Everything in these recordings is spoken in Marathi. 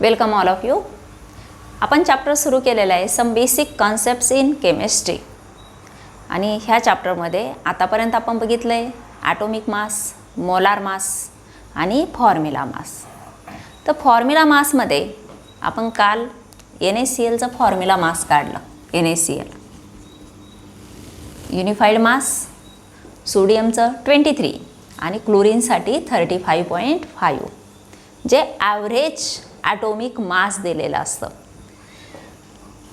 Welcome all of you. आपण चॅप्टर सुरू केलेला आहे some basic concepts in chemistry आणि ह्या चॅप्टरमध्ये आतापर्यंत आपण बघितलं आहे ॲटॉमिक मास, मोलार मास आणि फॉर्म्युला मास. तर फॉर्म्युला मासमध्ये आपण काल NaClचं फॉर्म्युला मास काढलं. NaCl युनिफाईड मास सोडियमचं 23 आणि क्लोरीनसाठी 35.5 जे ॲव्हरेज ॲटॉमिक मास दिलेलं असतं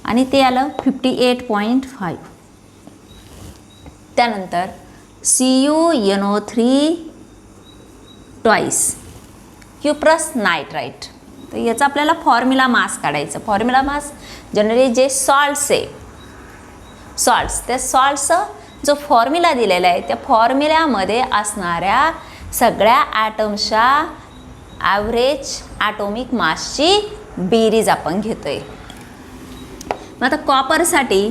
आणि ते आलं 58.5. त्यानंतर CuNO3 ट्वाईस क्युप्रस नायट्राइट. तर याचा आपल्याला फॉर्म्युला मास काढायचं. फॉर्म्युला मास जनरली जे सॉल्ट्स आहे त्या सॉल्ट्सचा जो फॉर्म्युला दिलेला आहे त्या फॉर्म्युल्यामध्ये असणाऱ्या सगळ्या ॲटम्सच्या ॲव्हरेज ॲटॉमिक मासची बेरीज आपण घेतो आहे. मग आता कॉपरसाठी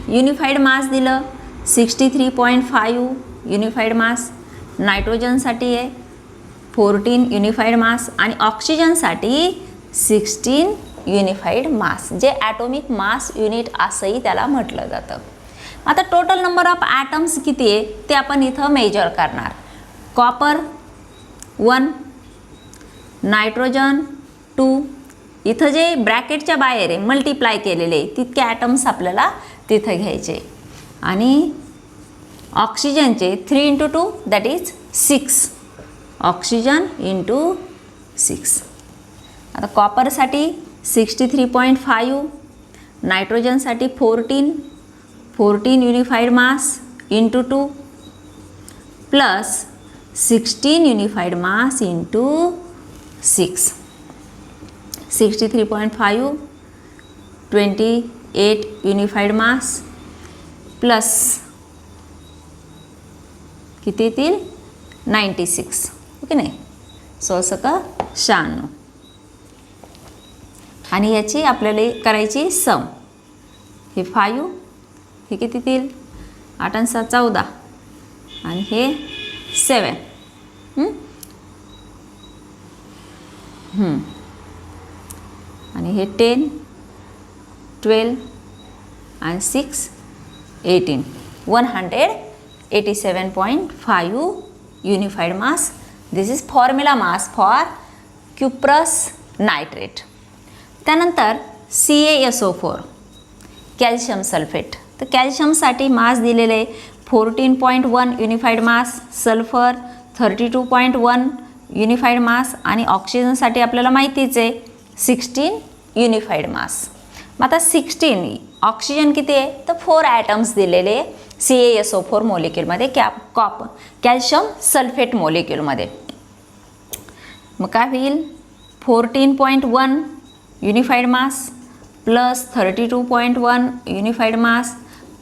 युनिफाईड मास दिलं 63.5 युनिफाईड मास, नायट्रोजनसाठी आहे 14 युनिफाईड मास आणि ऑक्सिजनसाठी 16 युनिफाईड मास जे ॲटॉमिक मास युनिट असंही त्याला म्हटलं जातं. आता टोटल नंबर ऑफ ॲटम्स किती आहे ते आपण इथं मेजर करणार. कॉपर 1, नायट्रोजन 2, इथं जे ब्रॅकेटच्या बाहेर आहे मल्टिप्लाय केलेले तितके ॲटम्स आपल्याला तिथं घ्यायचे आणि ऑक्सिजनचे 3 × 2 दॅट इज 6 ऑक्सिजन × 6. आता कॉपरसाठी 63.5, नायट्रोजनसाठी 14 unified mass × 2 plus 16 unified mass × 6. 63.5 28 unified mass plus किती येतील 96. ओके नाही 96 आणि याची आपल्याला करायची सम. हे 5 हे किती येतील 8 आणि 6 14 आणि हे 7 आणि हे 10 12 आणि 6 18 187.5 unified mass. This is formula mass for cuprous nitrate. त्यानंतर CaSO4 कॅल्शियम सल्फेट. तर कॅल्शियमसाठी मास दिलेले आहे 14.1 unified mass, sulphur 32.1 unified mass आणि ऑक्सिजनसाठी आपल्याला माहितीच आहे 16 युनिफाईड मास. मग आता 16 ऑक्सिजन किती आहे तर 4 ॲटम्स दिलेले CaSO4 मॉलिक्युलमध्ये कॅल्शियम सल्फेट मॉलिक्युलमध्ये. मग काय होईल 14.1 unified mass plus 32.1 unified mass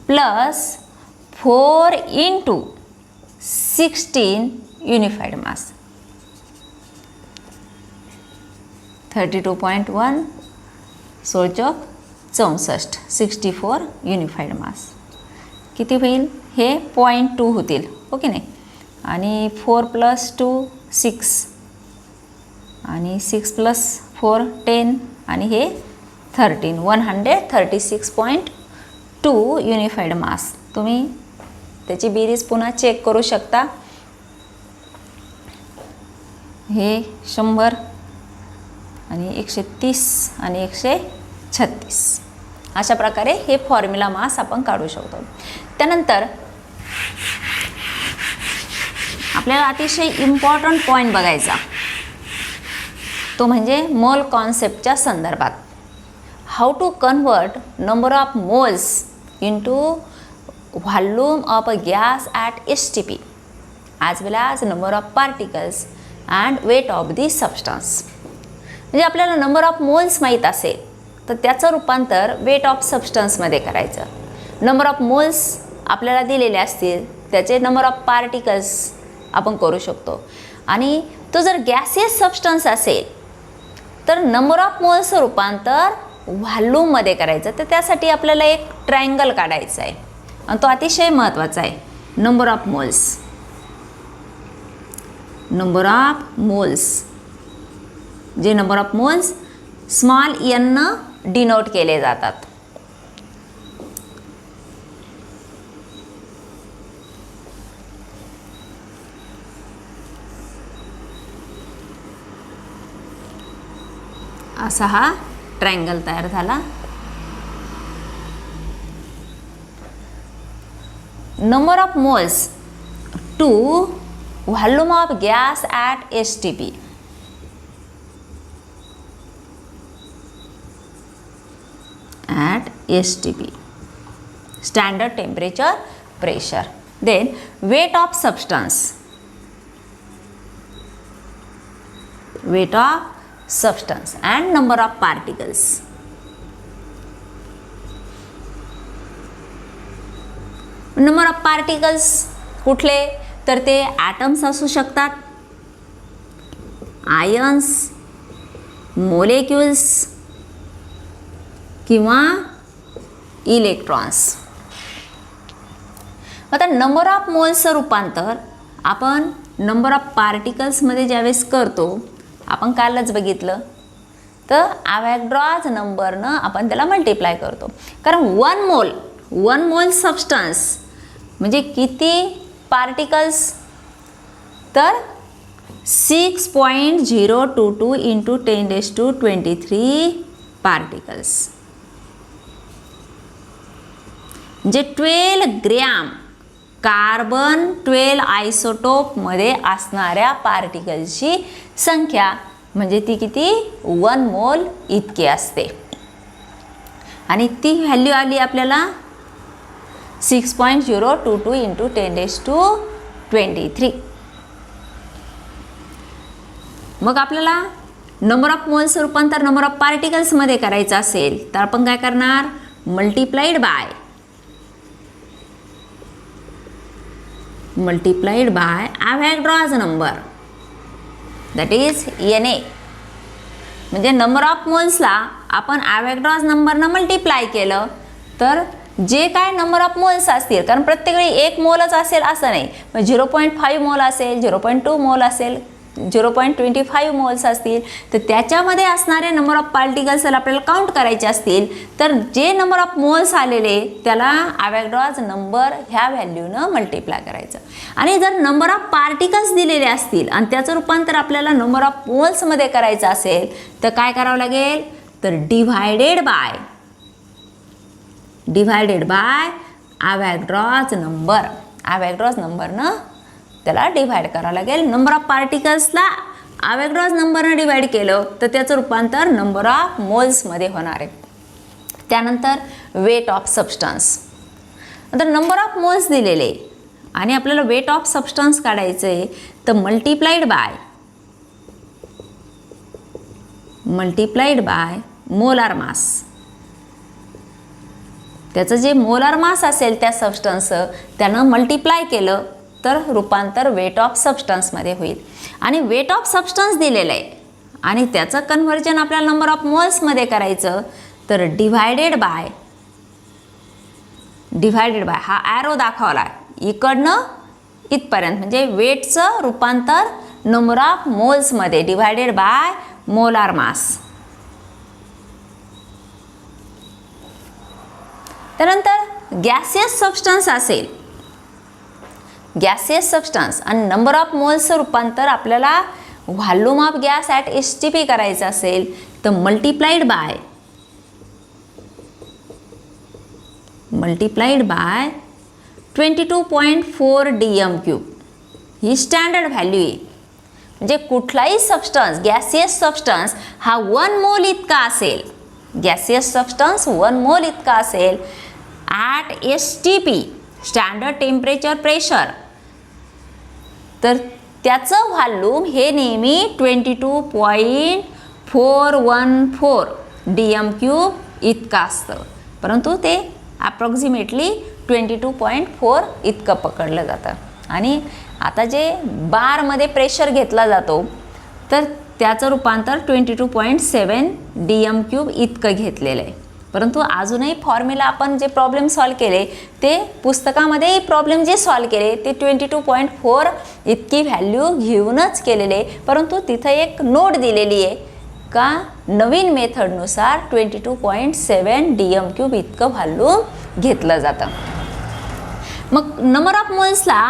plus 4 × 16 unified mass 32.1 64 64 unified mass. किती होईल हे 0.2 होतील. ओके नाही आणि 4 + 2 6 आणि 6 + 4 10 आणि हे 13 136.2 युनिफाईड मास. तुम्ही त्याची बेरीज पुन्हा चेक करू शकता. हे 100 आणि 130 आणि 136 अशा प्रकारे हे फॉर्म्युला मास आपण काढू शकतो. त्यानंतर आपल्याला अतिशय इम्पॉर्टंट पॉईंट बघायचा तो म्हणजे मोल कॉन्सेप्टच्या संदर्भात. How to convert number of moles into volume of a gas at STP as well as number of particles and weight of the substance. म्हणजे आपल्याला नंबर ऑफ मोल्स माहीत असेल तर त्याचं रूपांतर वेट ऑफ सबस्टन्समध्ये करायचं. नंबर ऑफ मोल्स आपल्याला दिलेले असतील त्याचे नंबर ऑफ पार्टिकल्स आपण करू शकतो आणि तो जर गॅसियस सबस्टन्स असेल तर नंबर ऑफ मोल्सचं रूपांतर व्हॉल्यूममध्ये करायचं. तर त्यासाठी आपल्याला एक ट्रायंगल काढायचा आहे आणि तो अतिशय महत्त्वाचा आहे. नंबर ऑफ मोल्स जे number of moles small n denote केले जातात. असा हा ट्रायंगल तयार झाला. Number of moles to volume of gas at STP. STP, standard temperature pressure. Then weight of substance, and number of particles. Number of particles कुठले तर ते ॲटम्स असू शकतात, आयन्स, मोलेक्युल्स किंवा इलेक्ट्रॉन्स. आता नंबर ऑफ मोल्सचं रूपांतर आपण नंबर ऑफ पार्टिकल्समध्ये ज्यावेळेस करतो, आपण कालच बघितलं, तर अवॅगड्रॉज नंबरनं आपण त्याला मल्टिप्लाय करतो. कारण वन मोल सबस्टन्स म्हणजे किती पार्टिकल्स, तर 6.022 इंटू 10⁻23 पार्टिकल्स, म्हणजे 12 ग्रॅम कार्बन 12 आयसोटोपमध्ये असणाऱ्या पार्टिकल्सची संख्या म्हणजे ती किती 1 मोल इतकी असते. आणि ती व्हॅल्यू आली आपल्याला 6.022 इंटू 10⁻23. मग आपल्याला नंबर ऑफ मोल्सचं रूपांतर नंबर ऑफ पार्टिकल्समध्ये करायचं असेल तर आपण काय करणार, multiplied by Avogadro's number, that is Na. म्हणजे नंबर ऑफ मोल्सला आपण अवॅगड्रॉज नंबरनं मल्टिप्लाय केलं तर जे काय नंबर ऑफ मोल्स असतील, कारण प्रत्येक वेळी 1 मोलच असेल असं नाही, मग 0.5 मोल असेल, 0.2 मोल असेल, 0.25 मोल्स असतील, तर त्याच्यामध्ये असणारे नंबर ऑफ पार्टिकल्स आपल्याला काउंट करायचे असतील तर जे नंबर ऑफ मोल्स आलेले त्याला अवॅगड्रॉज नंबर ह्या व्हॅल्यूनं मल्टिप्लाय करायचं. आणि जर नंबर ऑफ पार्टिकल्स दिलेले असतील आणि त्याचं रूपांतर आपल्याला नंबर ऑफ मोल्समध्ये करायचं असेल तर काय करावं लागेल, तर डिव्हायडेड बाय अवॅगड्रॉज नंबरनं त्याला डिव्हाइड करावं लागेल. नंबर ऑफ पार्टिकल्सला अवॅगड्रॉज नंबरनं डिवाइड केलं तर त्याचं रूपांतर नंबर ऑफ मोल्समध्ये होणार आहे. त्यानंतर वेट ऑफ सबस्टन्स. नंतर नंबर ऑफ मोल्स दिलेले आणि आपल्याला वेट ऑफ सबस्टन्स काढायचं आहे तर मल्टिप्लाइड बाय मोलार मास. त्याचं जे मोलार मास असेल त्या सबस्टन्सचं त्यानं मल्टिप्लाय केलं तर रूपांतर वेट ऑफ सबस्टन्समध्ये होईल. आणि वेट ऑफ सबस्टन्स दिलेलं आहे आणि त्याचं कन्व्हर्जन आपल्याला नंबर ऑफ मोल्समध्ये करायचं तर डिव्हायडेड बाय हा ॲरो दाखवला इकडनं इथपर्यंत, म्हणजे वेटचं रूपांतर नंबर ऑफ मोल्समध्ये डिव्हायडेड बाय मोलार मास. त्यानंतर गॅसियस सबस्टन्स असेल, गॅसियस सबस्टन्स आणि नंबर ऑफ मोल्सचं रूपांतर आपल्याला volume of gas at STP करायचं असेल तर मल्टिप्लाइड बाय 22.4 dm³. ही स्टँडर्ड व्हॅल्यू आहे. म्हणजे कुठलाही सबस्टन्स गॅसियस सबस्टन्स हा 1 मोल इतका असेल at STP standard temperature pressure, तर त्याचं व्हॉल्यूम हे नेहमी 22.414 dm³ इतकं असतं, परंतु ते अप्रॉक्सिमेटली 22.4 इतकं पकडलं जातं. आणि आता जे बारमध्ये प्रेशर घेतला जातो तर त्याचं रूपांतर 22.7 dm³ इतकं घेतलेलं आहे. परंतु अजूनही फॉर्म्युला आपण जे प्रॉब्लेम सॉल्व केले ते पुस्तकामध्ये प्रॉब्लेम जे सॉल्व केले ते 22.4 इतकी व्हॅल्यू घेऊनच केलेले, परंतु तिथं एक नोट दिलेली आहे का नवीन मेथडनुसार 22.7 DM³ इतकं व्हॉल्यूम घेतलं जातं. मग नंबर ऑफ मोल्सला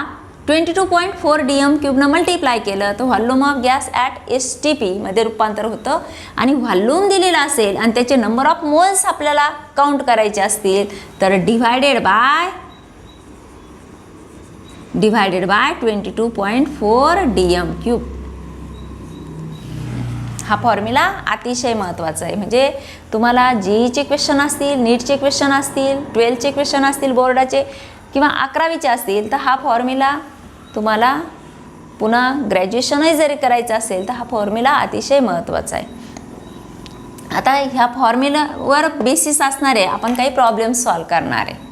22.4 DM³ मल्टिप्लाय केलं तर volume of gas at STP मध्ये रूपांतर होतं. आणि व्हॉल्यूम दिलेला असेल आणि त्याचे नंबर ऑफ मोल्स आपल्याला काउंट करायचे असतील तर डिव्हायडेड बाय 22.4 DM³. हा फॉर्म्युला अतिशय महत्त्वाचा आहे. म्हणजे तुम्हाला GEचे क्वेश्चन असतील, नीटचे क्वेश्चन असतील, 12चे क्वेश्चन असतील बोर्डाचे किंवा 11वीचे असतील तर हा फॉर्म्युला तुम्हाला पुन्हा ग्रॅज्युएशनही जरी करायचं असेल तर हा फॉर्म्युला अतिशय महत्त्वाचा आहे. आता ह्या फॉर्म्युलावर बेसिस असणारे आपण काही प्रॉब्लेम सॉल्व करणार आहे.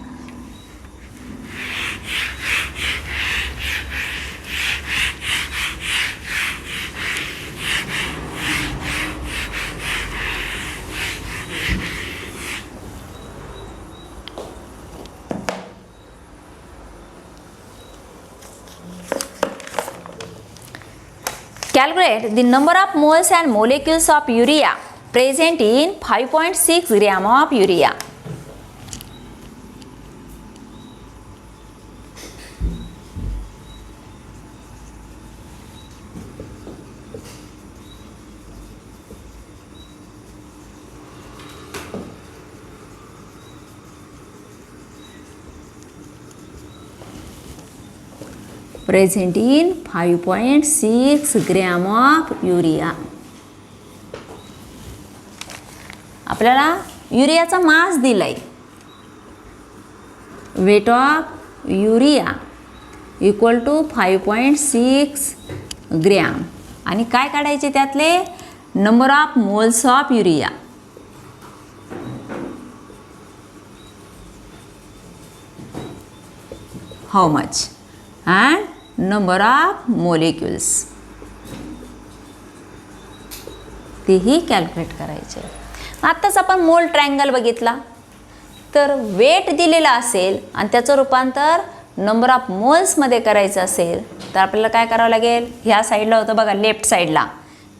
Calculate the number of moles and molecules of urea present in 5.6 gram of urea. Present in 5.6 gram of urea. आपल्याला युरियाचा मास दिलाय. Weight of urea equal to 5.6 gram. आणि काय काढायचे त्यातले number of moles of urea. How much and number of molecules तेही कॅल्क्युलेट करायचे. आत्ताच आपण मोल ट्रायंगल बघितला तर वेट दिलेला असेल आणि त्याचं रूपांतर नंबर ऑफ मोल्समध्ये करायचं असेल तर आपल्याला काय करावं लागेल. ह्या साईडला होतं बघा, लेफ्ट साईडला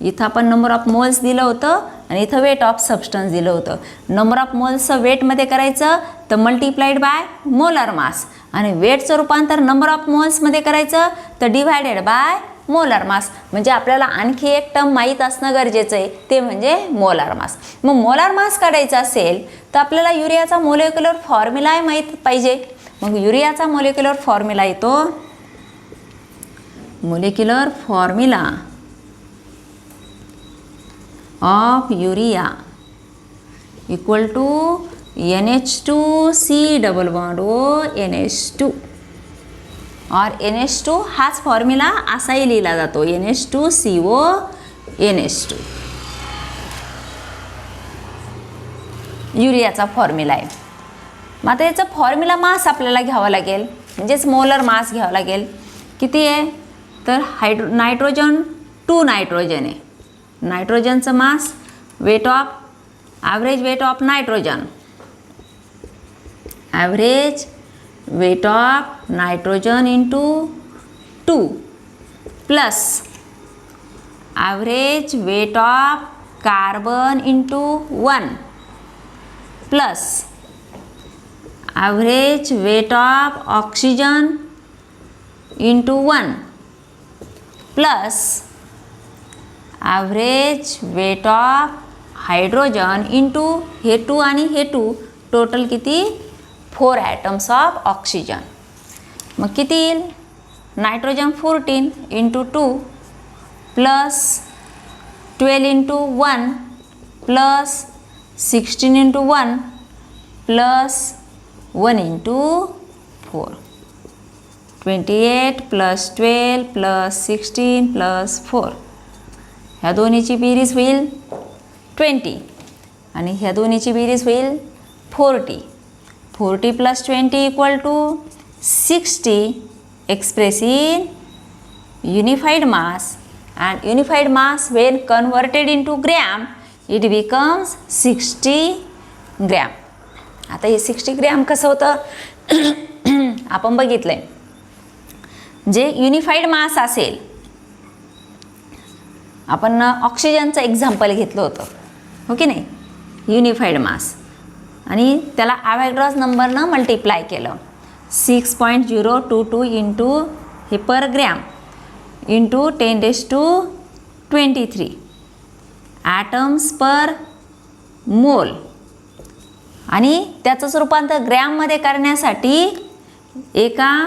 इथं आपण नंबर ऑफ मोल्स दिलं होतं आणि इथं वेट ऑफ सबस्टन्स दिलं होतं. नंबर ऑफ मोल्सचं वेटमध्ये करायचं तर मल्टिप्लाइड बाय मोलर मास आणि वेटचं रूपांतर नंबर ऑफ मोल्समध्ये करायचं तर डिव्हायडेड बाय मोलर मास. म्हणजे आपल्याला आणखी एक टर्म माहीत असणं गरजेचं आहे ते म्हणजे मोलर मास. मग मोलर मास काढायचा असेल तर आपल्याला युरियाचा मोलेक्युलर फॉर्म्युला माहीत पाहिजे. मग युरियाचा मोलेक्युलर फॉर्म्युला येतो molecular formula of urea equal to NH2C double bond O NH2 और NH2 हाच फॉर्म्युला असाही लिहिला जातो NH2CO NH2 युरियाचा फॉर्म्युला आहे. मग आता याचा फॉर्म्युला मास आपल्याला घ्यावा लागेल म्हणजेच मोलर मास घ्यावा लागेल. किती आहे तर नायट्रोजन 2 नायट्रोजन आहे. नायट्रोजनचं mass weight of average weight of nitrogen average weight of nitrogen into 2 plus average weight of carbon into 1 plus average weight of oxygen into 1 plus average weight of hydrogen into हे 2 आणि हे 2 टोटल किती 4 ॲटम्स ऑफ ऑक्सिजन. मग किती येईल nitrogen 14 into 2 plus 12 into 1 plus 16 into 1 plus 1 into 4 28 plus 12 plus 16 plus 4. ह्या दोन्हीची बेरीज होईल 20 आणि ह्या दोन्हीची बेरीज होईल 40. 40 plus 20 equal to 60 express in unified mass and unified mass when converted into gram it becomes 60 gram. आता हे 60 ग्रॅम कसं होतं आपण बघितलंय. जे युनिफाईड मास असेल आपण ऑक्सिजनचं एक्झाम्पल घेतलं होतं, हो की नाही, युनिफाईड मास, आणि त्याला अवॅगड्रॉस नंबरनं मल्टिप्लाय केलं. 6.022 इंटू हे per gram into 10⁻23 atoms per mole. आणि त्याचंच रूपांतर ग्रॅममध्ये करण्यासाठी एका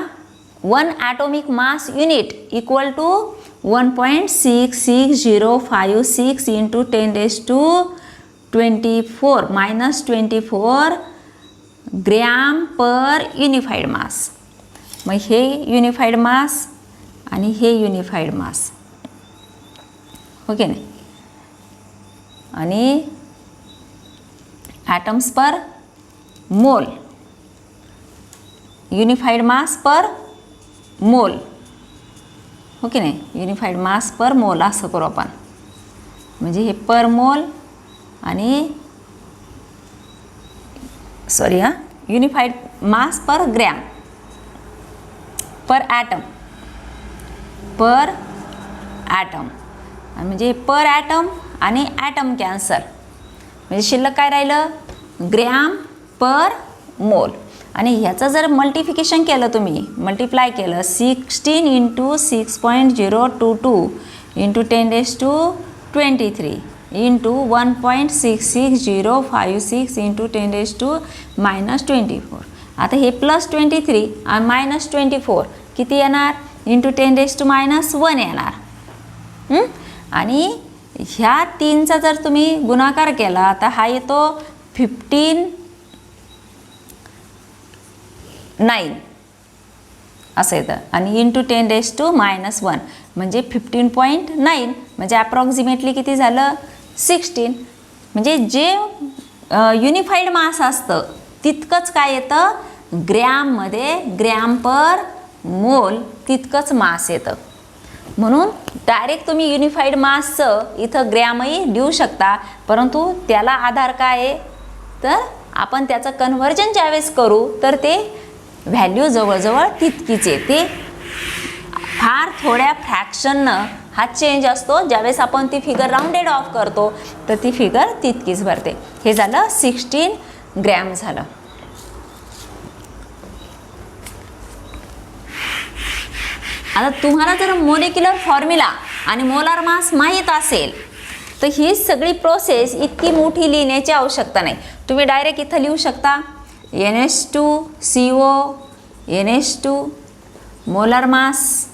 1 atomic mass unit equal to 1.66056 into 10⁻24 -24 gram per unified mass. मग हे युनिफाईड मास आणि हे युनिफाईड मास, हो की नाही, आणि ॲटम्स पर मोल, युनिफाईड मास पर मोल, हो की नाही, युनिफाईड मास पर मोल असं करू आपण. म्हणजे हे पर मोल आणि sorry unified mass per gram per atom म्हणजे पर ॲटम आणि ॲटम कॅन्सल, म्हणजे शिल्लक काय राहिलं, ग्रॅम पर मोल. आणि ह्याचं जर मल्टिफिकेशन केलं तुम्ही, मल्टिप्लाय केलं 16 इंटू 6.022 इंटू 10⁻23 इंटू 1.66056 इंटू 10⁻24. आता हे +23 आणि -24 किती येणार, इंटू 10⁻1 येणार. आणि ह्या 3चा जर तुम्ही गुणाकार केला तर हा येतो 15.9 असं येतं, आणि इंटू 10⁻1 म्हणजे 15.9 म्हणजे अप्रॉक्सिमेटली किती झालं, 16. म्हणजे जे युनिफाईड मास असतं तितकंच काय येतं ग्रॅममध्ये, ग्रॅम पर मोल तितकंच मास येतं. म्हणून डायरेक्ट तुम्ही युनिफाईड मासचं इथं ग्रॅमही देऊ शकता, परंतु त्याला आधार काय आहे, तर आपण त्याचं कन्व्हर्जन ज्यावेळेस करू तर ते व्हॅल्यू जवळजवळ तितकीच येते. फार थोड्या फ्रॅक्शननं हा चेंज असतो. ज्यावेळेस आपण ती फिगर राऊंडेड ऑफ करतो तर ती फिगर तितकीच भरते. हे झालं 16 ग्रॅम झालं. आता तुम्हाला जर मोलिक्युलर फॉर्म्युला आणि मोलार मास माहीत असेल तर ही सगळी प्रोसेस इतकी मोठी लिहिण्याची आवश्यकता नाही. तुम्ही डायरेक्ट इथं लिहू शकता NH2CO NH2 molar mass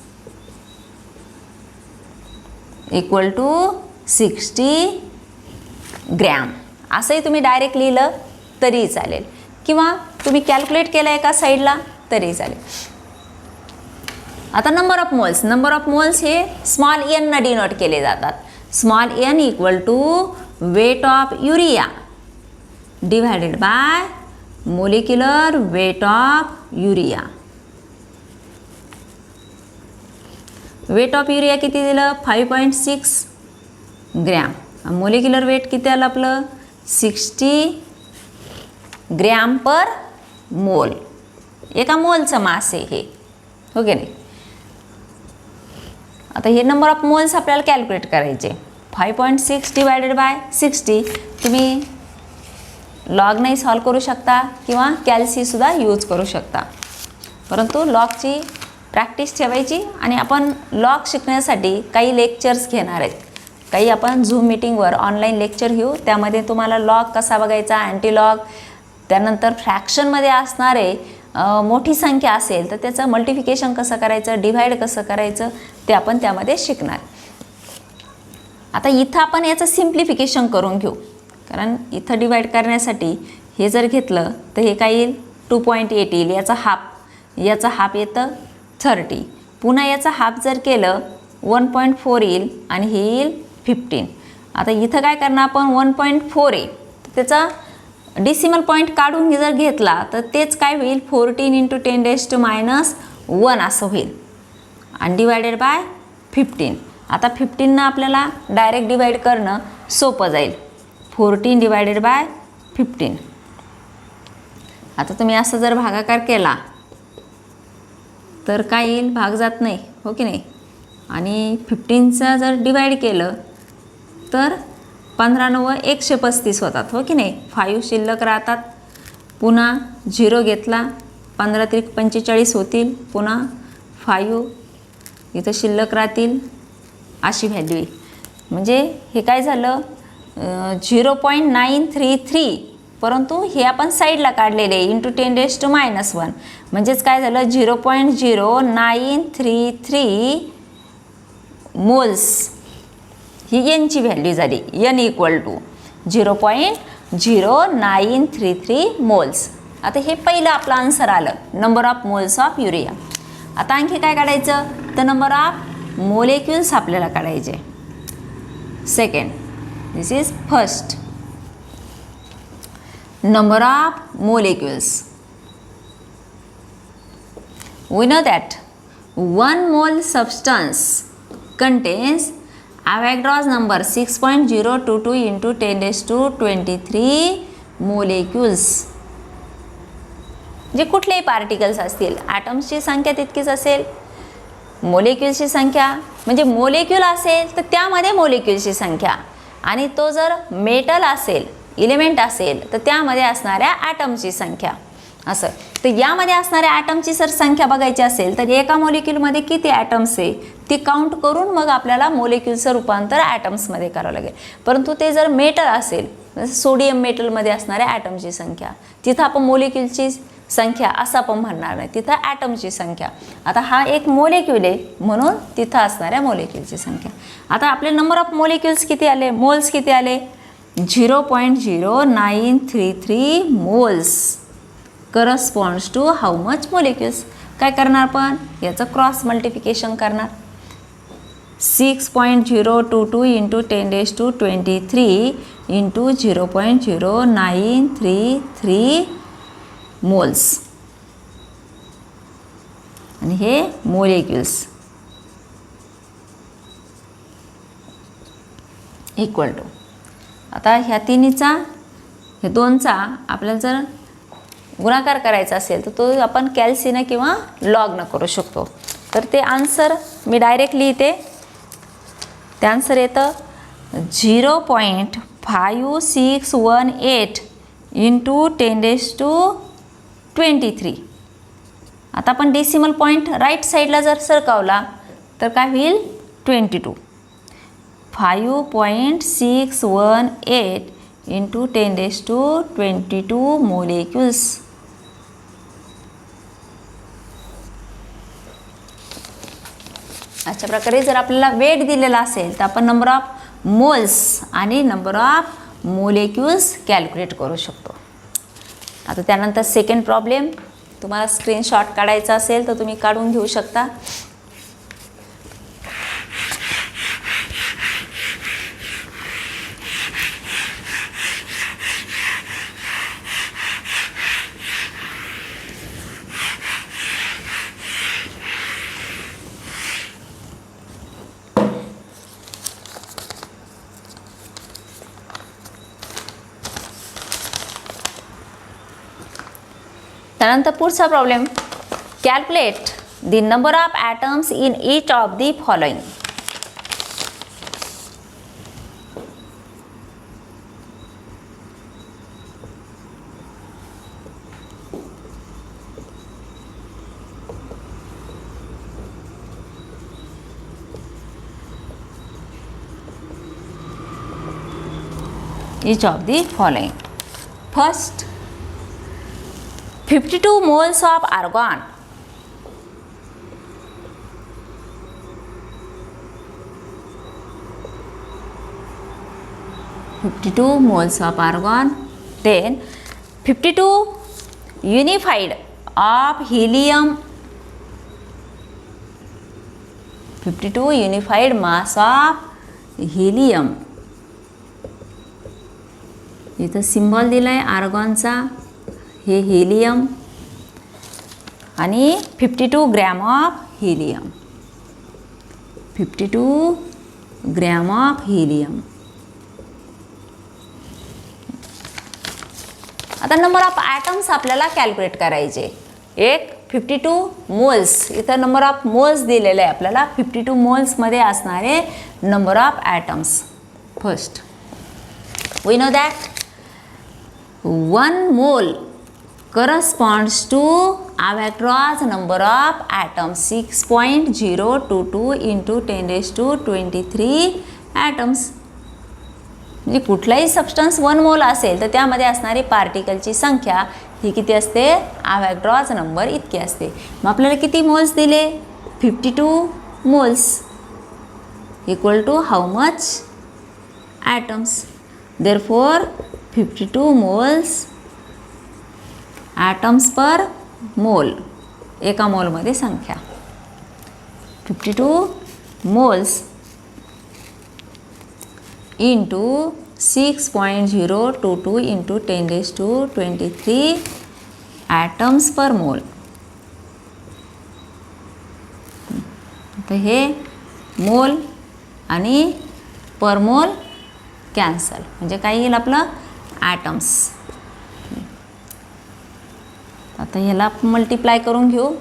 equal to 60 gram असंही तुम्ही डायरेक्ट लिहिलं तरीही चालेल, किंवा तुम्ही कॅल्क्युलेट केलं एका साईडला तरीही चालेल. आता नंबर ऑफ मोल्स हे स्मॉल n न डिनोट केले जातात. Small n equal to weight of urea divided by molecular weight of urea. Weight of urea किती दिलं, 5.6 ग्रॅम. मोलिक्युलर वेट किती आलं आपलं, 60 ग्रॅम पर मोल. एका मोलचं मास आहे हे, हो की नाही. आता हे नंबर ऑफ मोल्स आपल्याला कॅल्क्युलेट करायचे. 5.6 डिवायडेड बाय 60 तुम्ही लॉग नाही सॉल्व करू शकता किंवा कॅल्सीसुद्धा यूज करू शकता, परंतु लॉगची प्रॅक्टिस ठेवायची. आणि आपण लॉग शिकण्यासाठी काही लेक्चर्स घेणार आहेत. काही आपण झूम मीटिंगवर ऑनलाईन लेक्चर घेऊ, त्यामध्ये तुम्हाला लॉग कसा बघायचा, अँटी लॉग, त्यानंतर फ्रॅक्शनमध्ये असणारे मोठी संख्या असेल तर त्याचं मल्टिफिकेशन कसं करायचं, डिव्हाइड कसं करायचं ते आपण त्यामध्ये शिकणार. आता इथं आपण याचं सिम्प्लिफिकेशन करून घेऊ, कारण इथं डिवाइड करण्यासाठी हे जर घेतलं तर हे काय येईल 2.8 येईल. याचा हाफ येतं 30. पुन्हा याचा हाफ जर केलं 1.4 येईल आणि हे येईल 15. आता इथं काय करणार आपण 1.4 आहे तर त्याचा डेसिमल पॉईंट काढून जर घेतला तर तेच काय होईल 14 इंटू 10⁻1 असं होईल आणि डिवायडेड बाय 15. आता 15 आपल्याला डायरेक्ट डिवाइड करणं सोपं जाईल. 14 डिवायडेड बाय 15. आता तुम्ही असं जर भागाकार केला तर काय येईल, भाग जात नाही, हो की नाही. आणि 15चा जर डिवाइड केलं तर 15 9 135 होतात, हो की नाही. 5 शिल्लक राहतात, पुन्हा 0 घेतला, 15 त्रिक 45 होतील, पुन्हा 5 इथं शिल्लक राहतील, अशी व्हॅल्यू आहे. म्हणजे हे काय झालं 0.933, परंतु हे आपण साईडला काढलेले इंटू 10⁻⁻1, म्हणजेच काय झालं 0.0933 मोल्स ही एनची व्हॅल्यू झाली. N equal to 0.0933 moles. आता हे पहिलं आपलं आन्सर आलं, number of moles of urea. आता आणखी काय काढायचं, तर नंबर ऑफ मोलेक्युल्स आपल्याला काढायचे. Second, this is first, number of molecules. We know that 1 mole substance contains Avogadro's number 6.022 into 10⁻23 molecules. जे कुठलेही पार्टिकल्स असतील, ॲटम्सची संख्या तितकीच असेल, मोलेक्युल्सची संख्या म्हणजे मोलेक्युल असेल तर त्यामध्ये मोलेक्युल्सची संख्या, आणि तो जर मेटल असेल, इलेमेंट असेल तर त्यामध्ये असणाऱ्या ॲटमची संख्या. असं तर यामध्ये असणाऱ्या ॲटमची जर संख्या बघायची असेल तर एका मोलेक्युलमध्ये किती ॲटम्स आहे ती काउंट करून मग आपल्याला मोलेक्युलचं रूपांतर ॲटम्समध्ये करावं लागेल. परंतु ते जर मेटल असेल, सोडियम मेटलमध्ये असणाऱ्या ॲटमची संख्या, तिथं आपण मोलेक्युलची संख्या असं आपण म्हणणार नाही, तिथं ॲटमची संख्या. आता हा एक मोलेक्युल आहे म्हणून तिथं असणाऱ्या मोलेक्युलची संख्या. आता आपले नंबर ऑफ मोलेक्युल्स किती आले, मोल्स किती आले, 0.0933 moles corresponds to how much molecules. काय करणार आपण, याचं क्रॉस मल्टिप्लिकेशन करणार. 6.022 इंटू 10⁻23 इंटू 0.0933 मोल्स, आणि हे मोलेक्युल्स इक्वल टू. आता ह्या तिन्हीचा, हे दोनचा आपल्याला जर गुणाकार करायचा असेल तर तो आपण कॅल्सीनं किंवा लॉगनं करू शकतो. तर ते आन्सर मी डायरेक्ट लिहिते. ते आन्सर येतं 0.5618 इंटू 10⁻23. आता आपण डेसिमल पॉईंट राईट साईडला जर सरकावला तर काय होईल 22. 5.618 इंटू 10⁻22 मोलेक्युल्स. अशा प्रकारे जर आपल्याला वेट दिलेला असेल तर आपण नंबर ऑफ मोल्स आणि नंबर ऑफ मोलेक्युल्स कॅल्क्युलेट करू शकतो. आता त्यानंतर सेकंड प्रॉब्लेम, तुम्हाला स्क्रीनशॉट काढायचा असेल तर तुम्ही काढून घेऊ शकता. त्यानंतर पुढचा problem, calculate the number of atoms in each of the following. each of the following. First, 52 moles of argon, 52 moles of argon, then 52 unified of helium, 52 unified mass of helium. इथं सिम्बॉल दिलाय आर्गॉनचा, हे हेलियम, आणि 52 gram of helium, 52 gram of helium. आता नंबर ऑफ ॲटम्स आपल्याला कॅल्क्युलेट करायचे. एक 52 मोल्स, इथं नंबर ऑफ मोल्स दिलेले आहे आपल्याला. 52 मोल्समध्ये असणारे number of atoms First, we know that 1 mole corresponds to Avogadro's number of atoms, 6.022 into 10 raised to 23 atoms. म्हणजे कुठलाही सबस्टन्स 1 मोल असेल तर त्यामध्ये असणारी पार्टिकलची संख्या ही किती असते, अवॅगड्रॉज नंबर इतकी असते. मग आपल्याला किती मोल्स दिले, 52 moles equal to how much atoms. Therefore 52 moles atoms per mole, एका मोलमध्ये संख्या 52 moles into 6.022 into 10 raised to 23 atoms per mole. तर हे मोल आणि पर मोल कॅन्सल, म्हणजे काय येईल आपलं ॲटम्स. आता ह्याला मल्टिप्लाय करून घेऊ.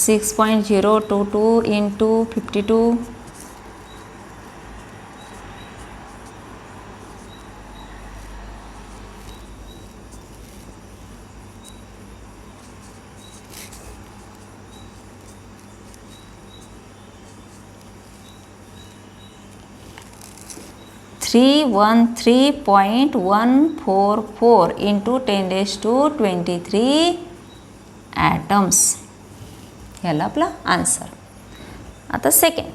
6.022 into 52 313.144 into 10 raised to 23 atoms. ह्याला आपला आन्सर. आता सेकंड,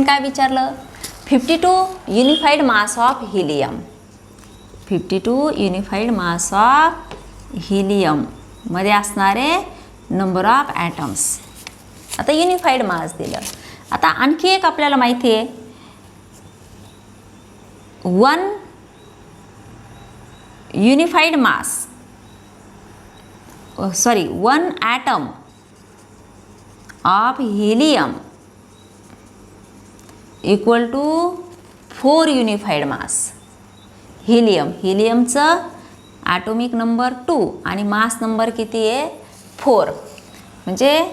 काय विचारलं, 52 unified mass of helium. 52 unified mass of helium मध्ये असणारे नंबर ऑफ ॲटम्स. आता युनिफाईड मास दिलं. आता आणखी एक आपल्याला माहिती आहे, 1 unified mass, 1 atom of helium equal to 4 unified mass. हिलियमचं ॲटोमिक नंबर 2 आणि मास नंबर किती आहे 4. म्हणजे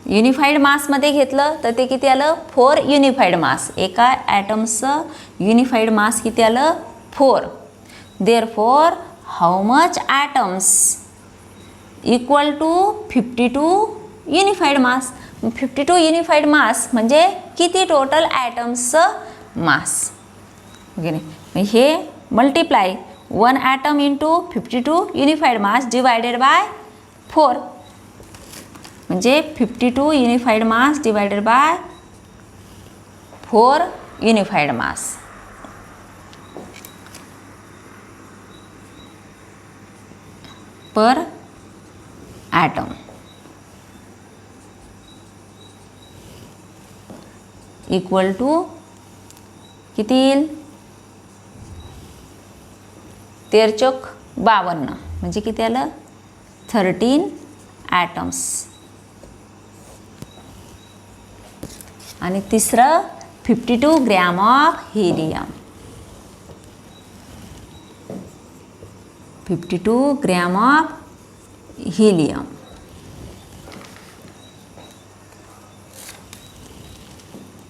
युनिफाईड मासमध्ये घेतलं तर ते किती आलं 4 युनिफाईड मास. एका ॲटमचं युनिफाईड मास किती आलं 4. Therefore how much atoms equal to 52 unified mass. 52 unified mass म्हणजे किती टोटल ॲटम्सचं मास. ओके नाही, हे multiply 1 atom into 52 unified mass divided by 4. म्हणजे 52 unified mass divided by 4 unified mass. per atom. Equal to किती येईल, 13 52, म्हणजे किती आलं 13 ॲटम्स. आणि तिसरं 52 gram of helium. 52 gram of helium.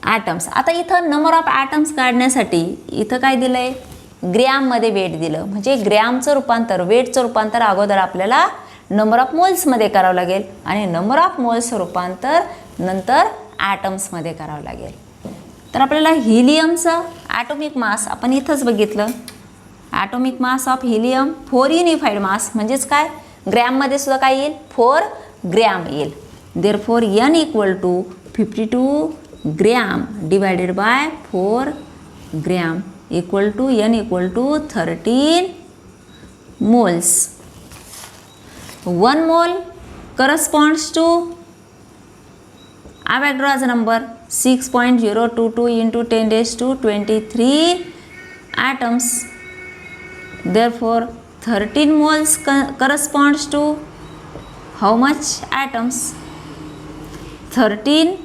Atoms. आता इथं नंबर ऑफ ॲटम्स काढण्यासाठी इथं काय दिलं आहे, ग्रॅममध्ये वेट दिलं. म्हणजे ग्रॅमचं रूपांतर, वेटचं रूपांतर अगोदर आपल्याला नंबर ऑफ मोल्समध्ये करावं लागेल आणि नंबर ऑफ मोल्सचं रूपांतर नंतर ॲटम्समध्ये करावं लागेल. तर आपल्याला हिलियमचं ॲटोमिक मास आपण इथंच बघितलं. Atomic mass of helium 4 unified mass, म्हणजेच काय ग्रॅममध्ये सुद्धा काय येईल 4 ग्रॅम येईल. Therefore n equal to 52 gram divided by 4 gram equal to n equal to 13 moles. 1 mole corresponds to Avogadro's number 6.022 into 10 raised to 23 atoms. Therefore 13 moles corresponds to how much atoms? 13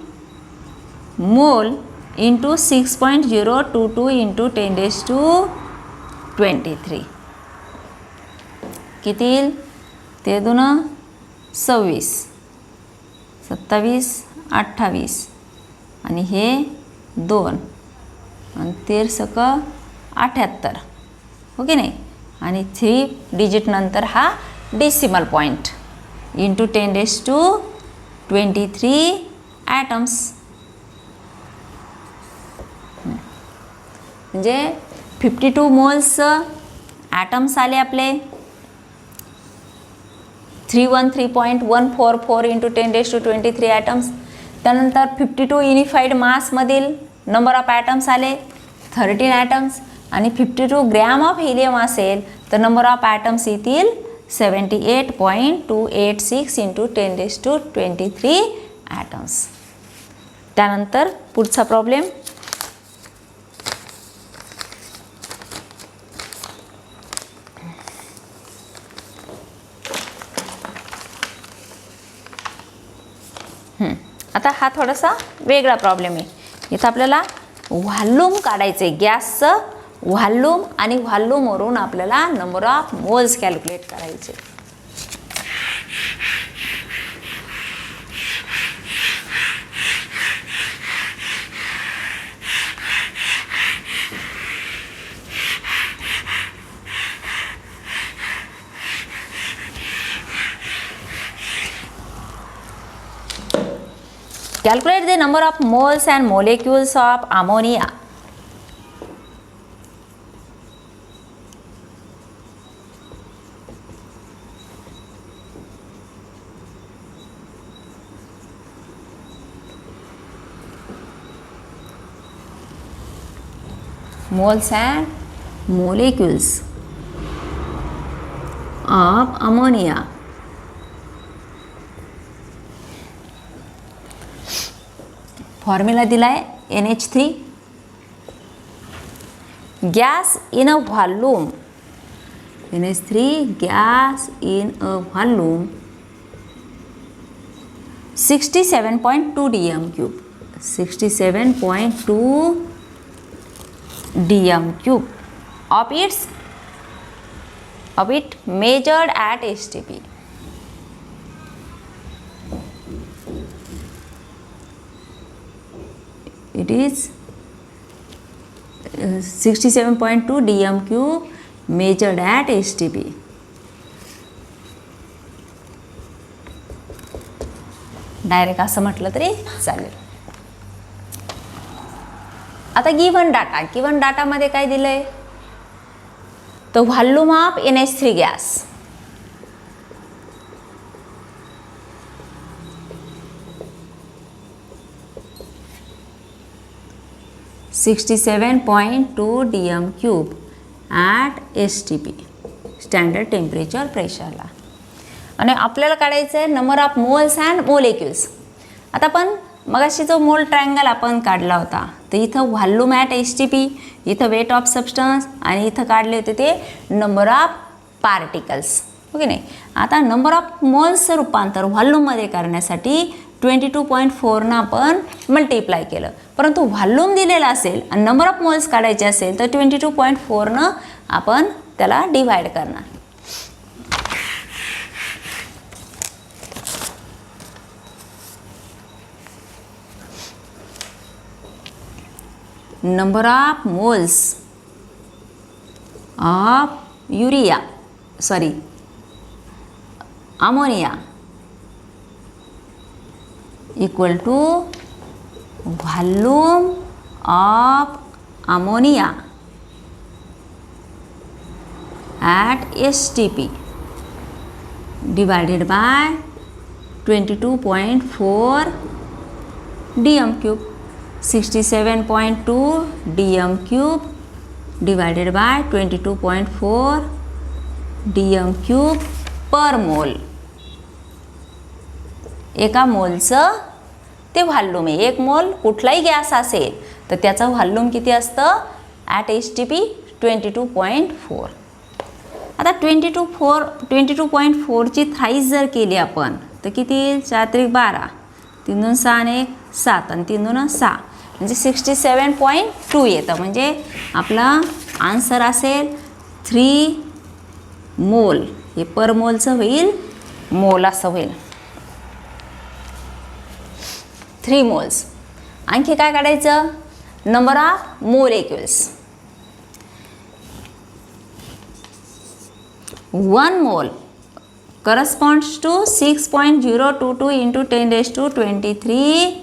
mole into 6.022 into 10 raised to 23. किती येईल ते 2 26, 27 28 आणि हे 2 आणि 13 सक 78, हो की नाही. आणि 3 डिजिट नंतर हा डेसिमल पॉईंट इंटू 10⁻23 ॲटम्स. म्हणजे 52 मोल्स ॲटम्स आले आपले. 313.144 इंटू 10⁻23 ॲटम्स. त्यानंतर 52 युनिफाईड मासमधील नंबर ऑफ ॲटम्स आले 13 ॲटम्स. आणि 52 ग्रॅम ऑफ हिलियम असेल तर नंबर ऑफ ॲटम्स येतील 78.286 इंटू 10⁻23 ॲटम्स. त्यानंतर पुढचा प्रॉब्लेम. आता हा थोडासा वेगळा प्रॉब्लेम आहे. इथं आपल्याला व्हॉल्यूम काढायचं आहे, गॅसचं व्हॉल्यूम, आणि व्हॉल्यूमवरून आपल्याला नंबर ऑफ मोल्स कॅल्क्युलेट करायचे. Calculate the number of moles and molecules of ammonia. Moles and molecules of ammonia. Formula दिलाय NH3. Gas in a volume, NH3 gas in a volume 67.2 dm³, 67.2 dm³ of it measured at STP. It is 67.2 dm³ measured at STP. Direct असं म्हटलं तरी चालेल. आता गिवन डाटामध्ये काय दिलंय, तर volume of NH3 gas, (67.2 dm³ at STP standard temperature प्रेशरला. आणि आपल्याला काढायचं आहे number of moles and molecules. आता पण मगाशी जो मोल ट्रायंगल आपण काढला होता, तर इथं व्हॉल्यूम ॲट STP, इथं वेट ऑफ सबस्टन्स, आणि इथं काढले होते ते नंबर ऑफ पार्टिकल्स, ओके नाही. आता नंबर ऑफ मोल्सचं रूपांतर व्हॉल्यूममध्ये करण्यासाठी 22.4 आपण मल्टिप्लाय केलं, परंतु व्हॉल्यूम दिलेला असेल आणि नंबर ऑफ मोल्स काढायचे असेल तर 22.4 आपण त्याला डिवाइड करणार. Number of moles of ammonia equal to volume of ammonia at STP divided by 22.4 dm³. 67.2 dm³ divided by 22.4 dm³ per mole. एका मोलचं ते व्हॉल्यूम आहे. एक मोल कुठलाही गॅस असेल तर त्याचं व्हॉल्यूम किती असतं ॲट STP 22.4. आता 22.4 ची थाईज जर केली आपण तर किती येईल, 4×12, 3×6 आणि 1 7 आणि 3×6 म्हणजे 67.2 येतं. म्हणजे आपला आन्सर असेल 3 मोल. हे पर मोलचं होईल मोल असं होईल. 3 मोल्स. आणखी काय काढायचं? Number of molecules. 1 mole corresponds to 6.022 into 10 raised to 23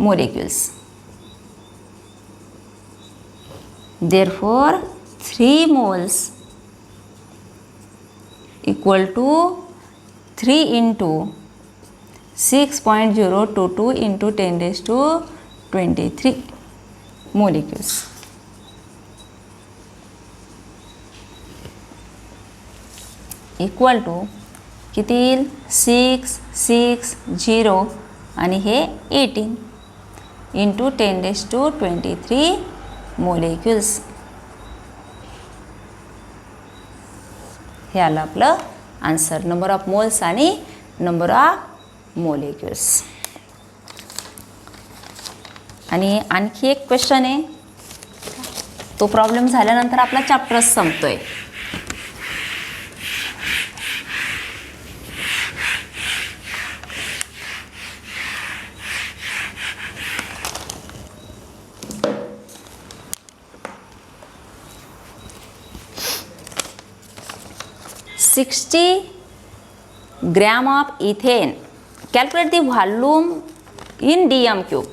molecules. Therefore 3 moles equal to 3 into 6.022 into 10 raised to 23 molecules. Equal to किती येईल? 6, 6, 0 आणि हे 18 इंटू 10 raised to 23 मोलेक्युल्स. हे आलं आपलं आन्सर. नंबर ऑफ मोल्स आणि नंबर ऑफ मोलेक्युल्स. आणि आणखी एक क्वेश्चन आहे, तो प्रॉब्लेम झाल्यानंतर आपला चॅप्टरच संपतोय. $60 grams of ethane. Calculate the volume in dm cube.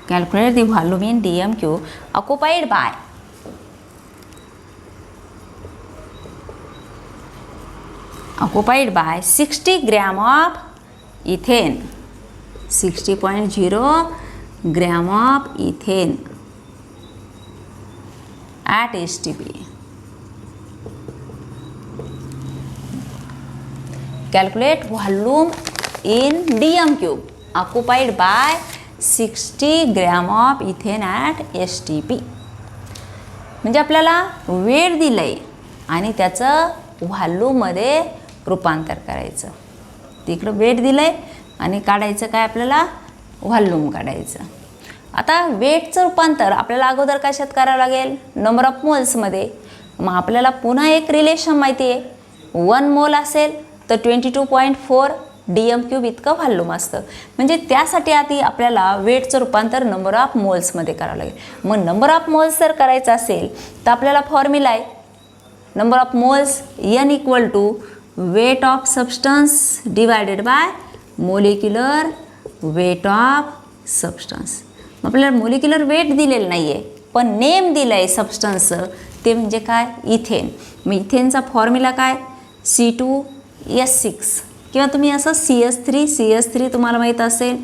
Calculate the volume in dm cube occupied by occupied by 60 gram of ethane, 60.0 gram of ethane at STP. Calculate volume in dm cube occupied by 60 gram of ethane at STP. म्हणजे आपल्याला वेळ दिलंय आणि त्याचं व्हॉल्यूममध्ये रूपांतर करायचं. तिकडं वेट दिलंय आणि काढायचं काय आपल्याला? व्हॉल्यूम काढायचं. आता वेटचं रूपांतर आपल्याला अगोदर कशात करावं लागेल? नंबर ऑफ मोल्समध्ये. मग आपल्याला पुन्हा एक रिलेशन माहिती आहे, 1 मोल असेल तर 22.4 dm³ इतकं व्हॉल्यूम असतं. म्हणजे त्यासाठी आधी आपल्याला वेटचं रूपांतर नंबर ऑफ मोल्समध्ये करावं लागेल. मग नंबर ऑफ मोल्स जर करायचं असेल तर आपल्याला फॉर्म्युला आहे number of moles n equal to weight of substance divided by molecular weight of substance. आपल्याला मोलिक्युलर वेट दिलेलं नाही आहे, पण नेम दिलं आहे सबस्टन्सचं, ते म्हणजे काय? इथेन. मग इथेनचा फॉर्म्युला काय? C2S6 किंवा तुम्ही असं CS3 तुम्हाला माहीत असेल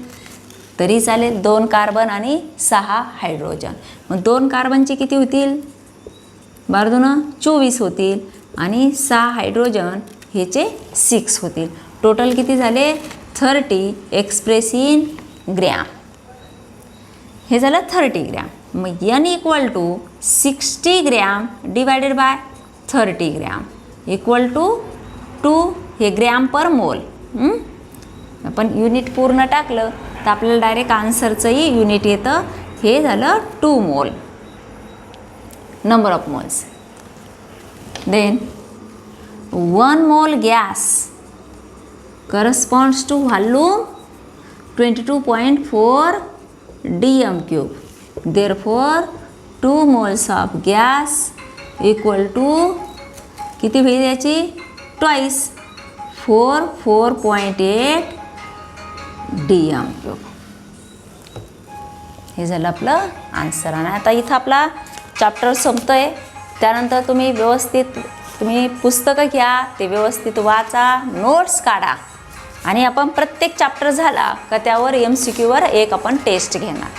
तरी चालेल. 2 कार्बन आणि 6 हायड्रोजन. मग 2 कार्बनचे किती होतील? 12 24 होतील आणि 6 हायड्रोजन ह्याचे 6 होतील. टोटल किती झाले? 30 एक्सप्रेस इन ग्रॅम. हे झालं 30 ग्रॅम. मग n equal to 60 gram divided by 30 gram equal to 2 हे ग्रॅम पर मोल. आपण युनिट पूर्ण टाकलं तर आपल्याला डायरेक्ट आन्सरचंही युनिट येतं. हे झालं 2 मोल. Number of moles. देन 1 मोल gas corresponds to volume 22.4 dm³. Therefore 2 moles of gas equal to किती होईल याची? Twice 4.8 dm³. हे झालं आपलं आन्सर. आणि आता इथं आपला चॅप्टर संपतोय. त्यानंतर तुम्ही पुस्तकं घ्या, ते व्यवस्थित वाचा, नोट्स काढा आणि आपण प्रत्येक चॅप्टर झाला का त्यावर MCQवर एक आपण टेस्ट घेणार.